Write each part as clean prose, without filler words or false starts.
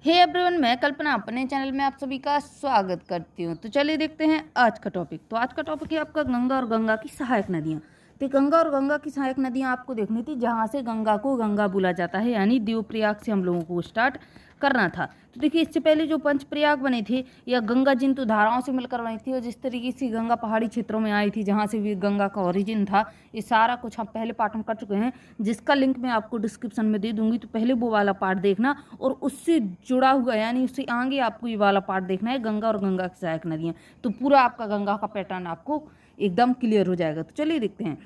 Hey everyone, मैं कल्पना अपने channel में आप सभी का स्वागत करती हूँ। तो चलिए देखते हैं आज का टॉपिक। तो आज का टॉपिक है आपका गंगा और गंगा की सहायक नदियाँ। तो गंगा और गंगा की सहायक नदियाँ आपको देखनी थी जहाँ से गंगा को गंगा बोला जाता है, यानी देवप्रयाग से हम लोगों को स्टार्ट करना था। तो देखिए, इससे पहले जो पंचप्रयाग बने थे या गंगा जिंतु धाराओं से मिलकर बनी थी, और जिस तरीके से गंगा पहाड़ी क्षेत्रों में आई थी जहाँ से भी गंगा का ओरिजिन था, ये सारा कुछ हम पहले पार्ट में कर चुके हैं, जिसका लिंक मैं आपको डिस्क्रिप्शन में दे दूंगी। तो पहले वो वाला पार्ट देखना और उससे जुड़ा हुआ यानी उससे आगे आपको ये वाला पार्ट देखना है, गंगा और गंगा की सहायक नदियाँ। तो पूरा आपका गंगा का पैटर्न आपको एकदम क्लियर हो जाएगा। तो चलिए देखते हैं।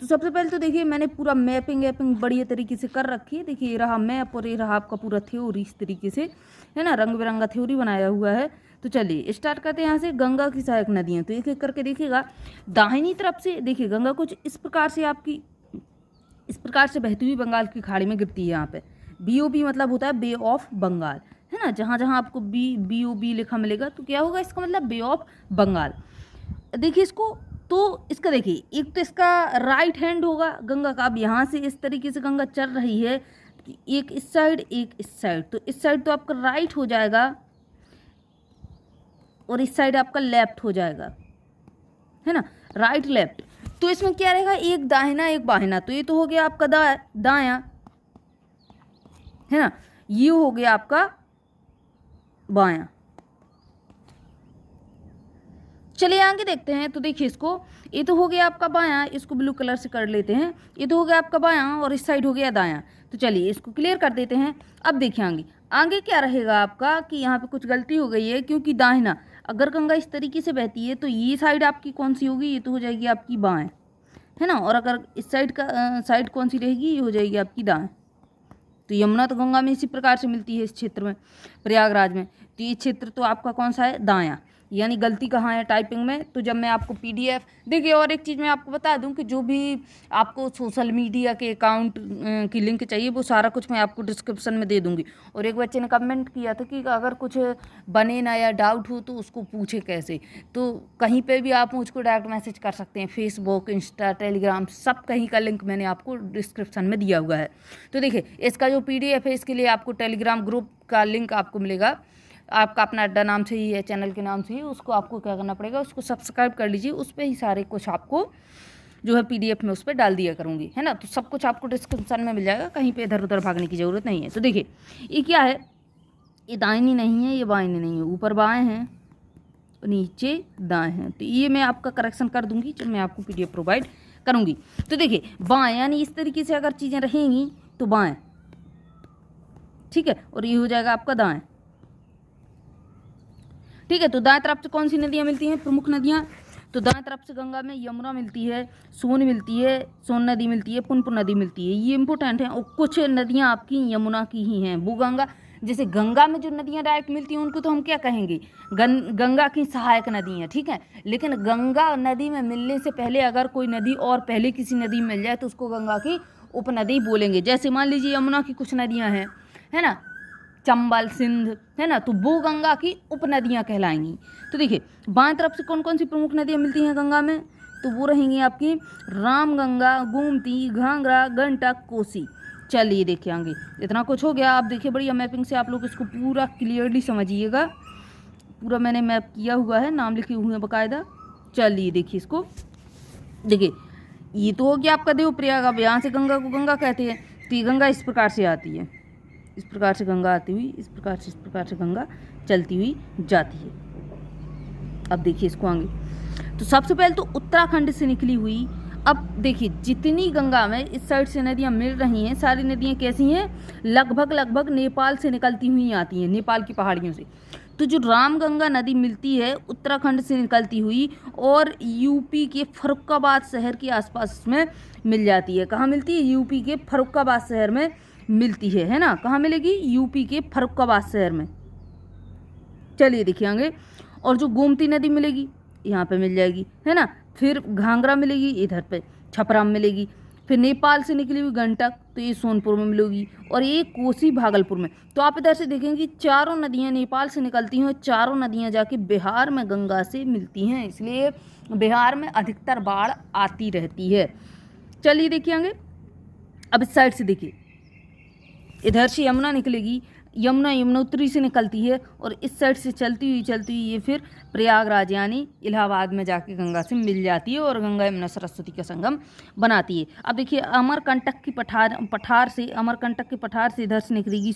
तो सबसे पहले तो देखिए, मैंने पूरा मैपिंग बढ़िया तरीके से कर रखी है। देखिए, ये रहा मैप और ये रहा आपका पूरा थ्योरी, इस तरीके से है ना, रंग बिरंगा थ्योरी बनाया हुआ है। तो चलिए स्टार्ट करते हैं यहाँ से, गंगा की सहायक नदियाँ। तो एक एक करके देखिएगा। दाहिनी तरफ से देखिए, गंगा कुछ इस प्रकार से आपकी इस प्रकार से बहती हुई बंगाल की खाड़ी में गिरती है। यहाँ पे BOB मतलब होता है बे ऑफ बंगाल, है ना। जहाँ जहाँ आपको BOB लिखा मिलेगा तो क्या होगा, इसका मतलब बे ऑफ बंगाल। देखिए इसको, तो इसका देखिए, एक तो इसका राइट हैंड होगा गंगा का। अब यहाँ से इस तरीके से गंगा चल रही है, एक इस साइड एक इस साइड। तो इस साइड तो आपका राइट हो जाएगा और इस साइड आपका लेफ्ट हो जाएगा, है ना, राइट लेफ्ट। तो इसमें क्या रहेगा, एक दाहिना एक बाहिना। तो ये तो हो गया आपका दायां, है ना, ये हो गया आपका बायां। चलिए आगे देखते हैं। तो देखिए इसको, ये तो हो गया आपका बायां, इसको ब्लू कलर से कर लेते हैं। ये तो हो गया आपका बायां और इस साइड हो गया दायां। तो चलिए इसको क्लियर कर देते हैं। अब देखिए आगे आगे क्या रहेगा आपका, कि यहाँ पे कुछ गलती हो गई है, क्योंकि दाहिना, अगर गंगा इस तरीके से बहती है तो ये साइड आपकी कौन सी होगी, ये तो हो जाएगी आपकी बाएं, है ना। और अगर इस साइड का साइड कौन सी रहेगी, ये हो जाएगी आपकी दाएं। तो यमुना तो गंगा में इसी प्रकार से मिलती है इस क्षेत्र में, प्रयागराज में। तो ये क्षेत्र तो आपका कौन सा है, दायां। यानी गलती कहाँ है टाइपिंग में। तो जब मैं आपको PDF देखिए, और एक चीज़ मैं आपको बता दूं कि जो भी आपको सोशल मीडिया के अकाउंट की लिंक चाहिए, वो सारा कुछ मैं आपको डिस्क्रिप्शन में दे दूंगी। और एक बच्चे ने कमेंट किया था कि अगर कुछ बने ना या डाउट हो तो उसको पूछे कैसे। तो कहीं पे भी आप मुझको डायरेक्ट मैसेज कर सकते हैं, फेसबुक, इंस्टा, टेलीग्राम, सब कहीं का लिंक मैंने आपको डिस्क्रिप्शन में दिया हुआ है। तो देखिए, इसका जो PDF है, इसके लिए आपको टेलीग्राम ग्रुप का लिंक आपको मिलेगा। आपका अपना अड्डा नाम से ही है, चैनल के नाम से ही, उसको आपको क्या करना पड़ेगा, उसको सब्सक्राइब कर लीजिए। उस पर ही सारे कुछ आपको जो है PDF में उस पर डाल दिया करूँगी, है ना। तो सब कुछ आपको डिस्क्रिप्शन में मिल जाएगा, कहीं पे इधर उधर भागने की ज़रूरत नहीं है। तो देखिए, ये क्या है, ये दाहिनी नहीं है, ये बाइनी नहीं है, ऊपर बाएँ हैं, नीचे दाएँ हैं। तो ये मैं आपका करेक्शन कर दूंगी जब मैं आपको PDF प्रोवाइड करूँगी। तो देखिए, बाएँ यानी इस तरीके से अगर चीज़ें रहेंगी तो बाएँ, ठीक है, और ये हो जाएगा आपका दाएँ, ठीक है। तो दाएं तरफ से कौन सी नदियाँ मिलती हैं, प्रमुख नदियाँ। तो दाएं तरफ से गंगा में यमुना मिलती है, सोन मिलती है, सोन नदी मिलती है, पुनपुन नदी मिलती है, ये इंपॉर्टेंट है। और कुछ नदियाँ आपकी यमुना की ही हैं, वो गंगा, जैसे गंगा में जो नदियाँ डायरेक्ट मिलती हैं उनको तो हम क्या कहेंगे, गंगा की सहायक नदी हैं, ठीक है। लेकिन गंगा नदी में मिलने से पहले अगर कोई नदी और पहले किसी नदी में मिल जाए तो उसको गंगा की उपनदी बोलेंगे। जैसे मान लीजिए यमुना की कुछ नदियाँ हैं, है ना, चंबल, सिंध, है ना, तो वो गंगा की उपनदियाँ कहलाएंगी। तो देखिए, बाएं तरफ से कौन कौन सी प्रमुख नदियाँ मिलती हैं गंगा में, तो वो रहेंगी आपकी रामगंगा, गोमती, घाघरा, गंडक, कोसी। चलिए देखिए आगे, इतना कुछ हो गया। आप देखिए बढ़िया मैपिंग से आप लोग इसको पूरा क्लियरली समझिएगा। पूरा मैंने मैप किया हुआ है, नाम लिखे हुए हैं बाकायदा। चलिए देखिए इसको, देखिए ये तो हो गया आपका देवप्रयाग। अब यहाँ से गंगा को गंगा कहते हैं। तो ये गंगा इस प्रकार से आती है, इस प्रकार से गंगा आती हुई, इस प्रकार से गंगा चलती हुई जाती है। अब देखिए इसको आगे। तो सबसे पहले तो उत्तराखंड से निकली हुई, अब देखिए जितनी गंगा में इस साइड से नदियाँ मिल रही हैं, सारी नदियाँ कैसी हैं, लगभग नेपाल से निकलती हुई आती हैं, नेपाल की पहाड़ियों से। तो जो रामगंगा नदी मिलती है उत्तराखंड से निकलती हुई, और यूपी के फर्रुखाबाद शहर के आसपास में मिल जाती है। कहाँ मिलती है, यूपी के फर्रुखाबाद शहर में मिलती है ना। कहाँ मिलेगी, यूपी के फर्रुखाबाद शहर में। चलिए देखिए आगे। और जो गोमती नदी मिलेगी यहाँ पे मिल जाएगी, है ना। फिर घाघरा मिलेगी इधर पे, छपरा में मिलेगी। फिर नेपाल से निकली हुई गंडक, तो ये सोनपुर में मिलेगी, और ये कोसी भागलपुर में। तो आप इधर से देखेंगे चारों नदियाँ नेपाल से निकलती हैं, और चारों नदियाँ जाके बिहार में गंगा से मिलती हैं, इसलिए बिहार में अधिकतर बाढ़ आती रहती है। चलिए देखिए आगे। अब इस साइड से देखिए, इधर से यमुना निकलेगी, यमुनोत्री से निकलती है और इस साइड से चलती हुई ये फिर प्रयागराज यानी इलाहाबाद में जाके गंगा से मिल जाती है और गंगा यमुना सरस्वती का संगम बनाती है। अब देखिए अमरकंटक की पठार से इधर से निकलेगी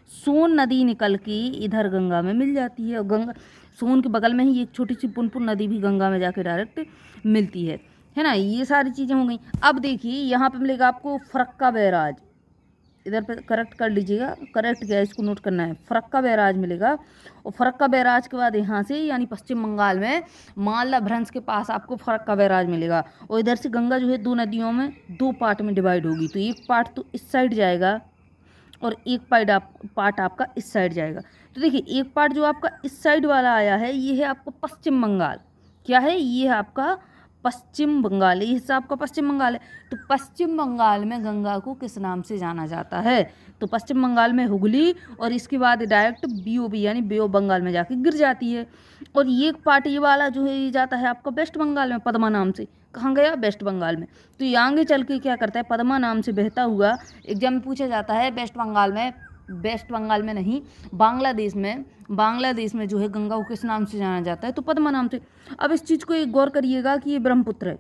सोन नदी निकल के इधर गंगा में मिल जाती है और गंगा सोन के बगल में ही एक छोटी सी पुनपुन नदी भी गंगा में जाके डायरेक्ट मिलती है ना। ये सारी चीज़ें हो गई। अब देखिए यहाँ पे मिलेगा आपको फरक्का बैराज, इधर पे करेक्ट कर लीजिएगा, करेक्ट क्या है इसको नोट करना है, फरक्का बैराज मिलेगा। और फरक्का बैराज के बाद यहाँ से यानी पश्चिम बंगाल में मालदा भ्रंश के पास आपको फरक्का बैराज मिलेगा। और इधर से गंगा जो है दो नदियों में दो पार्ट में डिवाइड होगी, तो एक पार्ट तो इस साइड जाएगा और एक पार्ट आपका इस साइड जाएगा। तो देखिए एक पार्ट जो आपका इस साइड वाला आया है ये है आपका पश्चिम बंगाल, क्या है ये है आपका पश्चिम बंगाल, ये हिस्सा आपका पश्चिम बंगाल है। तो पश्चिम बंगाल में गंगा को किस नाम से जाना जाता है, तो पश्चिम बंगाल में हुगली और इसके बाद डायरेक्ट BOB यानी बे ऑफ बंगाल में जाके गिर जाती है। और ये पार्ट ये वाला जो है ये जाता है आपका वेस्ट बंगाल में पद्मा नाम से, कहाँ गया वेस्ट बंगाल में। तो ये आगे चल के क्या करता है पद्मा नाम से बहता हुआ एग्जाम में पूछा जाता है वेस्ट बंगाल में नहीं बांग्लादेश में जो है गंगा को किस नाम से जाना जाता है, तो पद्मा नाम से। अब इस चीज़ को एक गौर करिएगा कि ये ब्रह्मपुत्र है,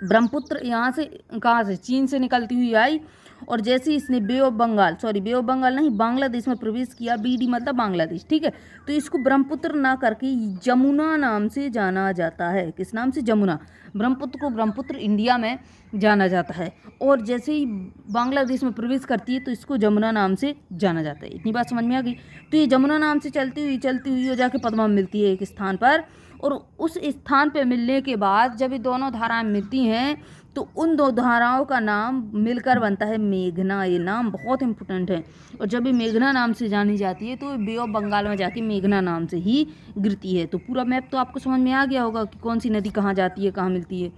ब्रह्मपुत्र यहाँ से कहाँ से चीन से निकलती हुई आई और जैसे इसने बे ऑफ बंगाल नहीं बांग्लादेश में प्रवेश किया, BD मतलब बांग्लादेश, ठीक है। तो इसको ब्रह्मपुत्र ना करके जमुना नाम से जाना जाता है, किस नाम से, जमुना। ब्रह्मपुत्र को ब्रह्मपुत्र इंडिया में जाना जाता है और जैसे ही बांग्लादेश में प्रवेश करती है तो इसको जमुना नाम से जाना जाता है। इतनी बात समझ में आ गई। तो ये जमुना नाम से चलती हुई और जाके पद्मा में मिलती है एक स्थान पर, और उस स्थान पे मिलने के बाद जब ये दोनों धाराएं मिलती हैं तो उन दो धाराओं का नाम मिलकर बनता है मेघना। ये नाम बहुत इंपॉर्टेंट है और जब ये मेघना नाम से जानी जाती है तो बे ऑफ बंगाल में जाके मेघना नाम से ही गिरती है। तो पूरा मैप तो आपको समझ में आ गया होगा कि कौन सी नदी कहाँ जाती है, कहाँ मिलती है।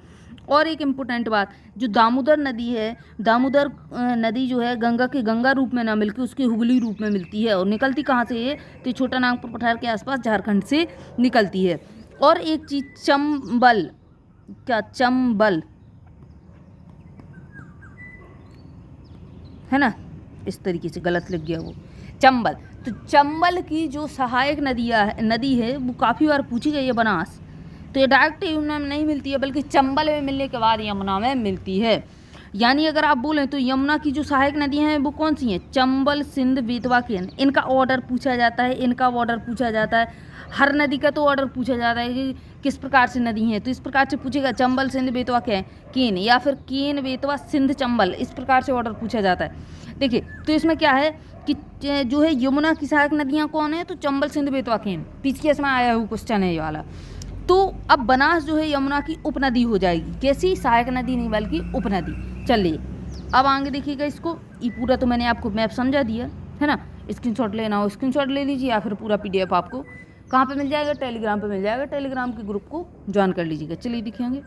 और एक इम्पोर्टेंट बात, जो दामोदर नदी है, दामोदर नदी जो है गंगा के गंगा रूप में ना मिलकर उसके हुगली रूप में मिलती है और निकलती कहाँ से है, तो छोटा नागपुर पठार के आसपास झारखंड से निकलती है। और एक चीज चंबल है ना, इस तरीके से गलत लग गया वो चंबल। तो चंबल की जो सहायक नदी है वो काफ़ी बार पूछी गई है बनास, तो ये डायरेक्ट यमुना में नहीं मिलती है बल्कि चंबल में मिलने के बाद यमुना में मिलती है। यानी अगर आप बोलें तो यमुना की जो सहायक नदियां हैं वो कौन सी हैं, चंबल, सिंध, बेतवा, केन। इनका ऑर्डर पूछा जाता है, हर नदी का तो ऑर्डर पूछा जाता है कि किस प्रकार से नदी है, तो इस प्रकार से पूछेगा चंबल, सिंध, बेतवा, केन, या फिर केन, बेतवा, सिंध, चंबल, इस प्रकार से ऑर्डर पूछा जाता है। देखिए तो इसमें क्या है कि जो है यमुना की सहायक नदियाँ कौन है, तो चंबल, सिंध, बेतवा, केन। पीछे इसमें आया हुआ क्वेश्चन है ये वाला। तो अब बनास जो है यमुना की उपनदी हो जाएगी, कैसी, सहायक नदी नहीं बल्कि उपनदी। चलिए अब आगे देखिएगा इसको, ये पूरा तो मैंने आपको मैप समझा दिया है ना। स्क्रीनशॉट लेना हो स्क्रीनशॉट ले लीजिए या फिर पूरा PDF आपको कहाँ पे मिल जाएगा, टेलीग्राम पे मिल जाएगा। टेलीग्राम के ग्रुप को ज्वाइन कर लीजिएगा। चलिए दिखेंगे।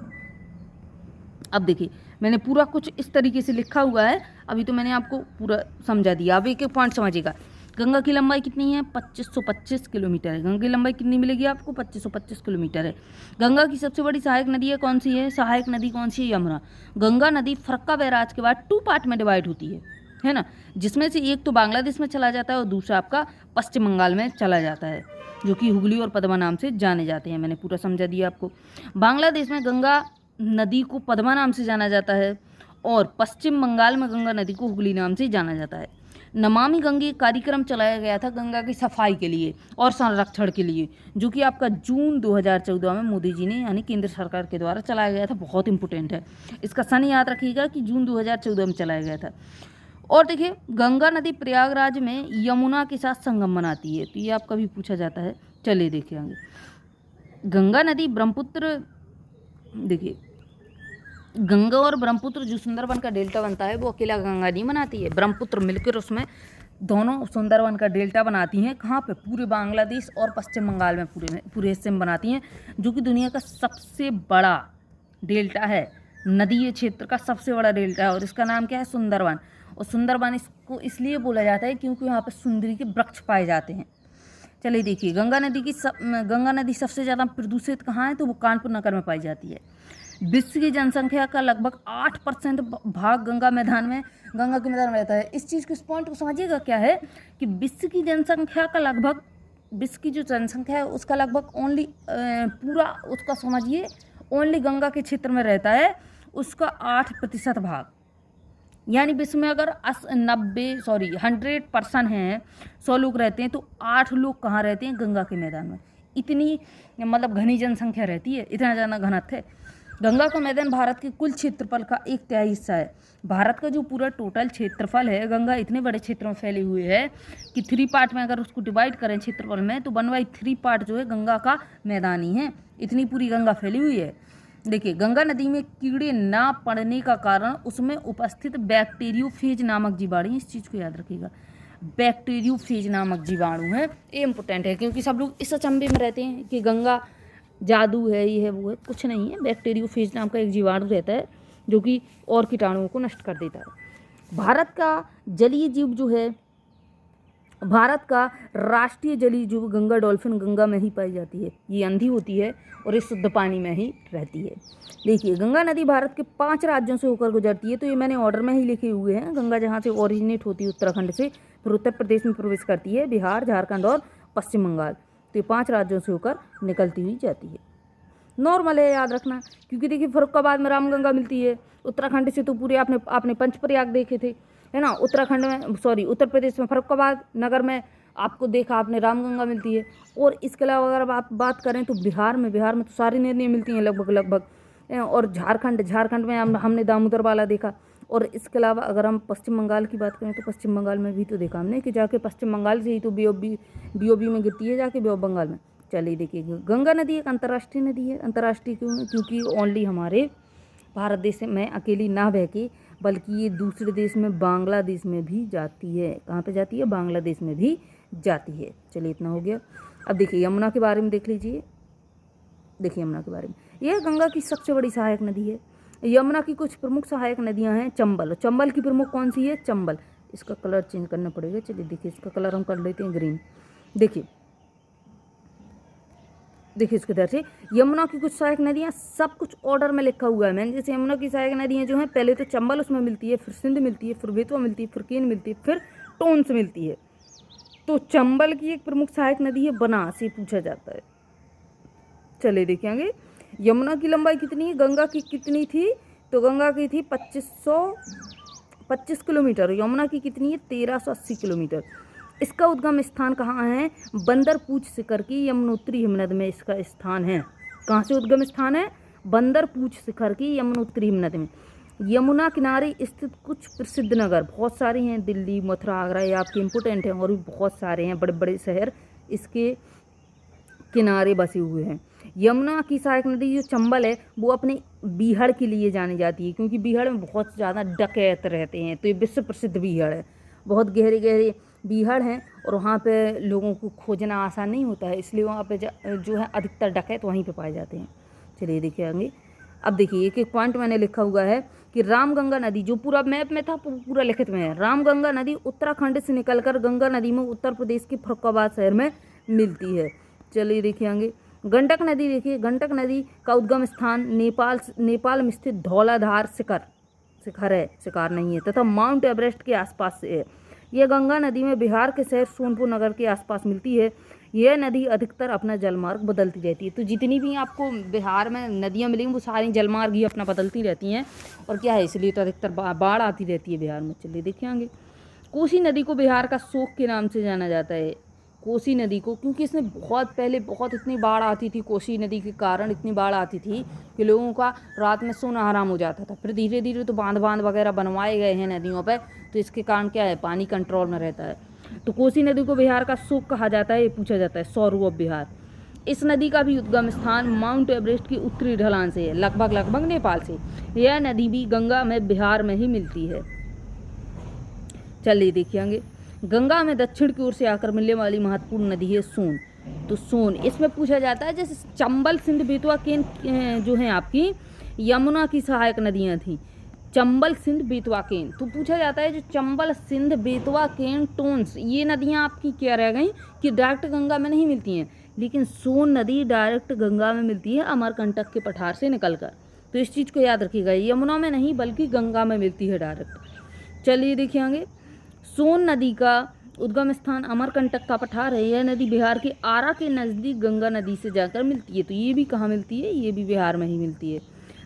अब देखिए मैंने पूरा कुछ इस तरीके से लिखा हुआ है, अभी तो मैंने आपको पूरा समझा दिया। अब एक एक पॉइंट समझिएगा। गंगा की लंबाई कितनी है, 2525 किलोमीटर है। गंगा की लंबाई कितनी मिलेगी आपको, 2525 किलोमीटर है। गंगा की सबसे बड़ी सहायक नदी है कौन सी है, सहायक नदी कौन सी है, यमुना। गंगा नदी फरक्का बैराज के बाद 2 पार्ट में डिवाइड होती है ना, जिसमें से एक तो बांग्लादेश में चला जाता है और दूसरा आपका पश्चिम बंगाल में चला जाता है, जो कि हुगली और पद्मा नाम से जाने जाते हैं। मैंने पूरा समझा दिया आपको। बांग्लादेश में गंगा नदी को पद्मा नाम से जाना जाता है और पश्चिम बंगाल में गंगा नदी को हुगली नाम से जाना जाता है। नमामि गंगे कार्यक्रम चलाया गया था गंगा की सफाई के लिए और संरक्षण के लिए, जो कि आपका जून 2014 में मोदी जी ने यानी केंद्र सरकार के द्वारा चलाया गया था। बहुत इंपॉर्टेंट है, इसका सन याद रखिएगा कि जून 2014 में चलाया गया था। और देखिए गंगा नदी प्रयागराज में यमुना के साथ संगम बनाती है, तो ये आपका भी पूछा जाता है। चलिए देखिए आगे, गंगा नदी ब्रह्मपुत्र, देखिए गंगा और ब्रह्मपुत्र जो सुंदरवन का डेल्टा बनता है वो अकेला गंगा नहीं बनाती है, ब्रह्मपुत्र मिलकर उसमें दोनों सुंदरवन का डेल्टा बनाती हैं। कहाँ पे, पूरे बांग्लादेश और पश्चिम बंगाल में पूरे हिस्से में बनाती हैं, जो कि दुनिया का सबसे बड़ा डेल्टा है, नदीय क्षेत्र का सबसे बड़ा डेल्टा है और इसका नाम क्या है, सुंदरवन। और सुंदरवन इसको इसलिए बोला जाता है क्योंकि यहाँ पर सुंदरी के वृक्ष पाए जाते हैं। चलिए देखिए, गंगा नदी सबसे ज़्यादा प्रदूषित कहाँ है, तो वो कानपुर नगर में पाई जाती है। विश्व की जनसंख्या का लगभग 8% भाग गंगा के मैदान में रहता है। इस चीज़ को, इस पॉइंट को समझिएगा क्या है कि विश्व की जनसंख्या का लगभग, विश्व की जो जनसंख्या है उसका लगभग ओनली पूरा उसका समझिए ओनली गंगा के क्षेत्र में रहता है, उसका 8% भाग। यानी विश्व में अगर 100% हैं, 100 लोग रहते हैं, तो 8 लोग कहाँ रहते हैं? गंगा के मैदान में। इतनी मतलब घनी जनसंख्या रहती है, इतना ज़्यादा घनत्व है। गंगा का मैदान भारत के कुल क्षेत्रफल का 1/3 हिस्सा है। भारत का जो पूरा टोटल क्षेत्रफल है, गंगा इतने बड़े क्षेत्र में फैली हुई है कि 3 पार्ट में अगर उसको डिवाइड करें क्षेत्रफल में, तो 1/3 पार्ट जो है गंगा का मैदान ही है। इतनी पूरी गंगा फैली हुई है। देखिए, गंगा नदी में कीड़े ना पड़ने का कारण उसमें उपस्थित बैक्टीरियोफेज नामक जीवाणु, इस चीज़ को याद रखिएगा, बैक्टीरियोफेज नामक जीवाणु है। ये इम्पोर्टेंट है, क्योंकि सब लोग इस अचंभे में रहते हैं कि गंगा जादू है, ये है वो है। कुछ नहीं है, बैक्टीरियोफेज नाम का एक जीवाणु रहता है जो कि और कीटाणुओं को नष्ट कर देता है। भारत का जलीय जीव जो है, भारत का राष्ट्रीय जलीय जीव गंगा डॉल्फिन गंगा में ही पाई जाती है। ये अंधी होती है और ये शुद्ध पानी में ही रहती है। देखिए, गंगा नदी भारत के 5 राज्यों से होकर गुजरती है। तो ये मैंने ऑर्डर में ही लिखे हुए हैं। गंगा जहाँ से ओरिजिनेट होती है उत्तराखंड से, फिर उत्तर प्रदेश में प्रवेश करती है, बिहार, झारखंड और पश्चिम बंगाल। तो ये 5 राज्यों से होकर निकलती हुई जाती है। नॉर्मल है, याद रखना, क्योंकि देखिए फर्रुखाबाद में रामगंगा मिलती है। उत्तराखंड से तो पूरे आपने पंचप्रयाग देखे थे, है ना। उत्तराखंड में, सॉरी, उत्तर प्रदेश में फर्रुखाबाद नगर में आपको देखा आपने रामगंगा मिलती है। और इसके अलावा अगर आप बात करें तो बिहार में तो सारी नदियाँ मिलती हैं लगभग। और झारखंड में हमने दामोदर वाला देखा। और इसके अलावा अगर हम पश्चिम बंगाल की बात करें तो पश्चिम बंगाल में भी तो देखा हमने कि जाके पश्चिम बंगाल से ही तो बीओबी में गिरती है, जाके बे ऑफ बंगाल में। चलिए देखिए, गंगा नदी एक अंतर्राष्ट्रीय नदी है। अंतर्राष्ट्रीय क्यों? क्योंकि ओनली हमारे भारत देश में अकेली ना बह के, बल्कि ये दूसरे देश में, बांग्लादेश में भी जाती है। कहाँ पे जाती है? बांग्लादेश में भी जाती है। चलिए, इतना हो गया। अब देखिए यमुना के बारे में देख लीजिए। देखिए यमुना के बारे में, यह गंगा की सबसे बड़ी सहायक नदी है। यमुना की कुछ प्रमुख सहायक नदियां हैं। चंबल की प्रमुख कौन सी है? चंबल। इसका कलर चेंज करना पड़ेगा। चलिए देखिए, इसका कलर हम कर लेते हैं ग्रीन। देखिए इसके इधर से यमुना की कुछ सहायक नदियां, सब कुछ ऑर्डर में लिखा हुआ है मैंने। जैसे यमुना की सहायक नदियां जो हैं, पहले तो चंबल उसमें मिलती है, फिर सिंध मिलती है, फिर बेतवा मिलती है, फिर केन मिलती है, फिर टोंस मिलती है। तो चंबल की एक प्रमुख सहायक नदी है बनास, ये पूछा जाता है। चलिए देखेंगे, यमुना की लंबाई कितनी है, गंगा की कितनी थी? तो गंगा की थी 2525 किलोमीटर। यमुना की कितनी है? 1380 किलोमीटर। इसका उद्गम स्थान कहाँ है? बंदरपूछ शिखर की यमुनोत्री हिमनद में इसका स्थान है। कहाँ से उद्गम स्थान है? बंदरपूछ शिखर की यमुनोत्री हिमनद में। यमुना किनारे स्थित कुछ प्रसिद्ध नगर बहुत सारे हैं, दिल्ली, मथुरा, आगरा, ये आपके इम्पोर्टेंट हैं। और भी बहुत सारे हैं, बड़े बड़े शहर इसके किनारे बसे हुए हैं। यमुना की सहायक नदी जो चंबल है, वो अपने बीहड़ के लिए जानी जाती है, क्योंकि बीहड़ में बहुत ज़्यादा डकैत रहते हैं। तो ये विश्व प्रसिद्ध बीहड़ है। बहुत गहरे गहरे बीहड़ हैं और वहाँ पे लोगों को खोजना आसान नहीं होता है, इसलिए वहाँ पे जो है अधिकतर डकैत वहीं पे पाए जाते हैं। चलिए देखिए आगे। अब देखिए एक एक पॉइंट मैंने लिखा हुआ है कि रामगंगा नदी, जो पूरा मैप में था पूरा लिखित में है। रामगंगा नदी उत्तराखंड से निकलकर गंगा नदी में उत्तर प्रदेश के फर्रुखाबाद शहर में मिलती है। चलिए देखिए आगे। गंडक नदी, देखिए गंडक नदी का उद्गम स्थान नेपाल में स्थित धौलाधार शिखर है, शिकार नहीं है, तथा माउंट एवरेस्ट के आसपास से है। यह गंगा नदी में बिहार के शहर सोनपुर नगर के आसपास मिलती है। यह नदी अधिकतर अपना जलमार्ग बदलती रहती है। तो जितनी भी आपको बिहार में नदियाँ मिलेंगी वो सारी जलमार्ग ही अपना बदलती रहती हैं। और क्या है, इसलिए तो अधिकतर बाढ़ आती रहती है बिहार में। चलिए देखिए आगे। कोसी नदी को बिहार का शोक के नाम से जाना जाता है। कोसी नदी को, क्योंकि इसमें बहुत पहले बहुत इतनी बाढ़ आती थी, कोसी नदी के कारण इतनी बाढ़ आती थी कि लोगों का रात में सोना हराम हो जाता था। फिर धीरे धीरे तो बांध वगैरह बनवाए गए हैं नदियों पर, तो इसके कारण क्या है, पानी कंट्रोल में रहता है। तो कोसी नदी को बिहार का शोक कहा जाता है, ये पूछा जाता है, सौरू ऑफ बिहार। इस नदी का भी उद्गम स्थान माउंट एवरेस्ट की उत्तरी ढलान से है, लगभग नेपाल से। यह नदी भी गंगा में बिहार में ही मिलती है। चलिए देखिए, गंगा में दक्षिण की ओर से आकर मिलने वाली महत्वपूर्ण नदी है सोन। तो सोन, इसमें पूछा जाता है, जैसे चंबल, सिंध, बेतवा, केन जो हैं आपकी यमुना की सहायक नदियां थी। चंबल, सिंध, बेतवा, केन। तो पूछा जाता है जो चंबल, सिंध, बेतवा, केन, टोंस, ये नदियां आपकी क्या रह गई कि डायरेक्ट गंगा में नहीं मिलती हैं, लेकिन सोन नदी डायरेक्ट गंगा में मिलती है अमरकंटक के पठार से निकलकर। तो इस चीज़ को याद रखिएगा, यमुना में नहीं बल्कि गंगा में मिलती है डायरेक्ट। चलिए देखिए आगे, सोन नदी का उद्गम स्थान अमरकंटक का पठार है। यह नदी बिहार के आरा के नज़दीक गंगा नदी से जाकर मिलती है। तो ये भी कहाँ मिलती है, ये भी बिहार में ही मिलती है।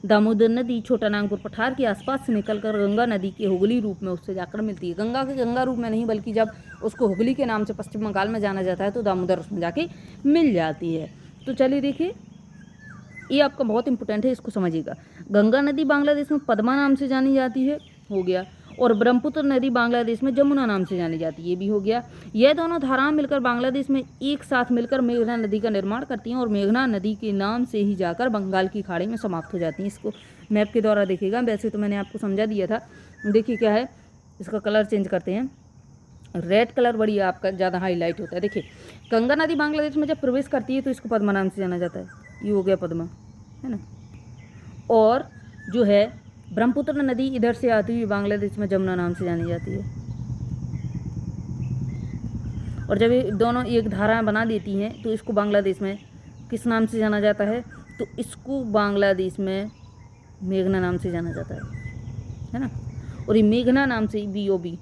दामोदर नदी छोटा नागपुर पठार के आसपास से निकलकर गंगा नदी के हुगली रूप में उससे जाकर मिलती है। गंगा के गंगा रूप में नहीं बल्कि जब उसको हुगली के नाम से पश्चिम बंगाल में जाना जाता है तो दामोदर उसमें जाके मिल जाती है। तो चलिए देखिए, ये आपका बहुत इंपॉर्टेंट है, इसको समझिएगा। गंगा नदी बांग्लादेश में पद्मा नाम से जानी जाती है, हो गया। और ब्रह्मपुत्र नदी बांग्लादेश में जमुना नाम से जानी जाती है, ये भी हो गया। यह दोनों धाराएं मिलकर बांग्लादेश में एक साथ मिलकर मेघना नदी का निर्माण करती हैं और मेघना नदी के नाम से ही जाकर बंगाल की खाड़ी में समाप्त हो जाती हैं। इसको मैप के द्वारा देखिएगा, वैसे तो मैंने आपको समझा दिया था। देखिए क्या है, इसका कलर चेंज करते हैं, रेड कलर बड़ी आपका ज़्यादा हाईलाइट होता है। देखिए, गंगा नदी बांग्लादेश में जब प्रवेश करती है तो इसको पद्मा नाम से जाना जाता है, ये हो गया पद्मा, है ना। और जो है ब्रह्मपुत्र नदी इधर से आती हुई बांग्लादेश में जमुना नाम से जानी जाती है। और जब ये दोनों एक धारा बना देती हैं तो इसको बांग्लादेश में किस नाम से जाना जाता है, तो इसको बांग्लादेश में मेघना नाम से जाना जाता है ना। और ये मेघना नाम से BOB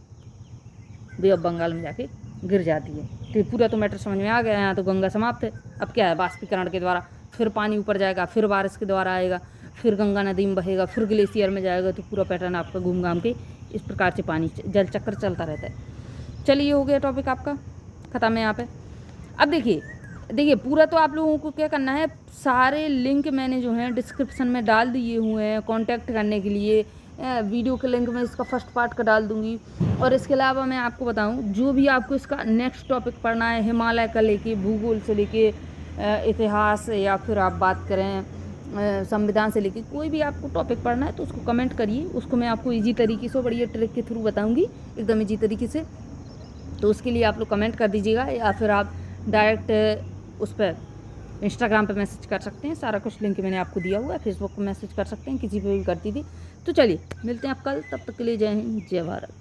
बे ऑफ बंगाल में जाके गिर जाती है। तो ये पूरा तो मैटर समझ में आ गया। यहाँ तो गंगा समाप्त है। अब क्या है, बाष्पीकरण के द्वारा फिर पानी ऊपर जाएगा, फिर बारिश के द्वारा आएगा, फिर गंगा नदी में बहेगा, फिर ग्लेशियर में जाएगा। तो पूरा पैटर्न आपका घूम घाम के इस प्रकार से पानी जल चक्र चलता रहता है। चलिए, हो गया टॉपिक आपका ख़त्म है यहाँ पे। अब देखिए पूरा तो आप लोगों को क्या करना है, सारे लिंक मैंने जो है डिस्क्रिप्शन में डाल दिए हुए हैं कॉन्टैक्ट करने के लिए। वीडियो के लिंक में इसका फर्स्ट पार्ट का डाल दूंगी। और इसके अलावा मैं आपको बताऊं, जो भी आपको इसका नेक्स्ट टॉपिक पढ़ना है, हिमालय का लेके, भूगोल से लेके, इतिहास, या फिर आप बात करें संविधान से लेके, कोई भी आपको टॉपिक पढ़ना है तो उसको कमेंट करिए। उसको मैं आपको ईजी तरीके से, बढ़िया ट्रिक के थ्रू बताऊंगी, एकदम ईजी तरीके से। तो उसके लिए आप लोग कमेंट कर दीजिएगा, या फिर आप डायरेक्ट उस पर इंस्टाग्राम पे मैसेज कर सकते हैं। सारा कुछ लिंक मैंने आपको दिया हुआ है। फेसबुक पे मैसेज कर सकते हैं, किसी पे भी कर दीजिए। तो चलिए मिलते हैं आप कल, तब तक के लिए जय हिंद, जय भारत।